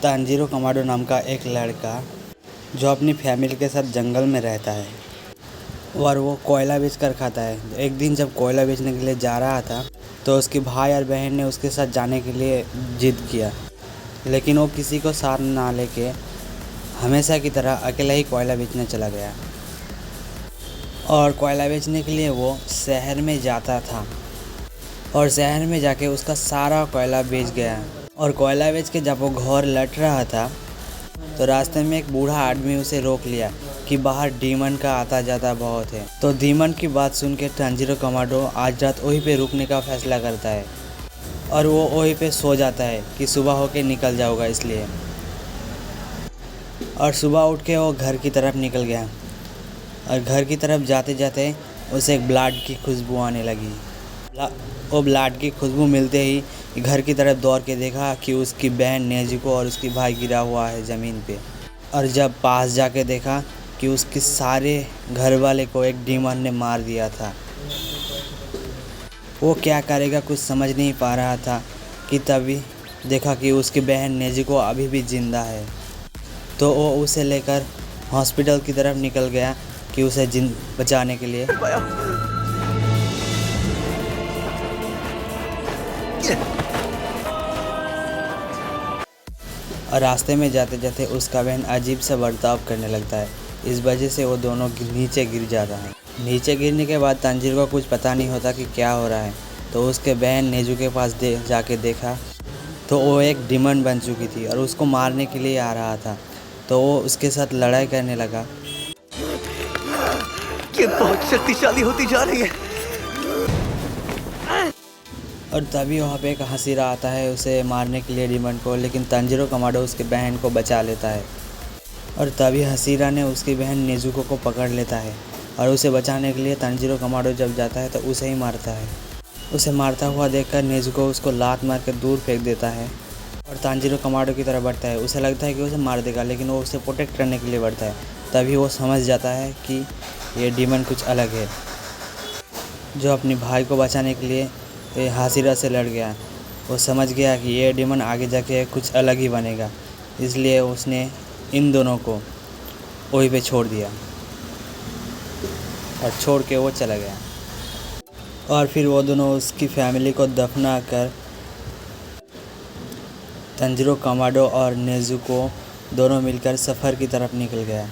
Tanjiro कमाडो नाम का एक लड़का जो अपनी फैमिली के साथ जंगल में रहता है और वो कोयला बेच कर खाता है। एक दिन जब कोयला बेचने के लिए जा रहा था तो उसके भाई और बहन ने उसके साथ जाने के लिए जिद किया, लेकिन वो किसी को साथ ना लेके हमेशा की तरह अकेला ही कोयला बेचने चला गया। और कोयला बेचने के लिए वो शहर में जाता था और शहर में जाके उसका सारा कोयला बेच गया। और कोयला बेच के जब वो घर लौट रहा था तो रास्ते में एक बूढ़ा आदमी उसे रोक लिया कि बाहर डीमन का आता जाता बहुत है। तो डीमन की बात सुन के तांजीरो कमाडो आज रात वहीं पे रुकने का फैसला करता है और वो वहीं पे सो जाता है कि सुबह होके निकल जाऊंगा इसलिए। और सुबह उठ के वो घर की तरफ निकल गया और घर की तरफ जाते जाते उसे एक ब्लड की खुशबू आने लगी। वो ब्लड की खुशबू मिलते ही घर की तरफ दौड़ के देखा कि उसकी बहन नेजुको और उसकी भाई गिरा हुआ है ज़मीन पे। और जब पास जाके देखा कि उसके सारे घर वाले को एक डीमन ने मार दिया था। वो क्या करेगा कुछ समझ नहीं पा रहा था कि तभी देखा कि उसकी बहन नेजुको अभी भी ज़िंदा है। तो वो उसे लेकर हॉस्पिटल की तरफ निकल गया कि उसे बचाने के लिए। और रास्ते में जाते जाते उसका बहन अजीब सा बर्ताव करने लगता है। इस वजह से वो दोनों नीचे गिर जाता है। नीचे गिरने के बाद तांजीरो को कुछ पता नहीं होता कि क्या हो रहा है। तो उसके बहन नेजू के पास जाके देखा तो वो एक डीमन बन चुकी थी और उसको मारने के लिए आ रहा था। तो वो उसके साथ लड़ाई करने लगा। ये बहुत शक्तिशाली होती जा रही है। और तभी वहाँ पे एक हसीरा आता है उसे मारने के लिए डीमन को, लेकिन तांजीरो कमाडो उसके बहन को बचा लेता है। और तभी हसीरा ने उसकी बहन नेजुको को पकड़ लेता है और उसे बचाने के लिए तांजीरो कमाडो जब जाता है तो उसे ही मारता है। उसे मारता हुआ देखकर नेजुको उसको लात मार कर दूर फेंक देता है और तांजीरो कमाडो की तरफ बढ़ता है। उसे लगता है कि उसे मार देगा, लेकिन वो उसे प्रोटेक्ट करने के लिए बढ़ता है। तभी वो समझ जाता है कि ये डीमन कुछ अलग है, जो अपने भाई को बचाने के लिए हसीरा से लड़ गया। वो समझ गया कि ये डीमन आगे जाके कुछ अलग ही बनेगा, इसलिए उसने इन दोनों को वहीं पे छोड़ दिया और छोड़ के वो चला गया। और फिर वो दोनों उसकी फैमिली को दफना कर तांजीरो कमाडो और नेजुको दोनों मिलकर सफ़र की तरफ निकल गया।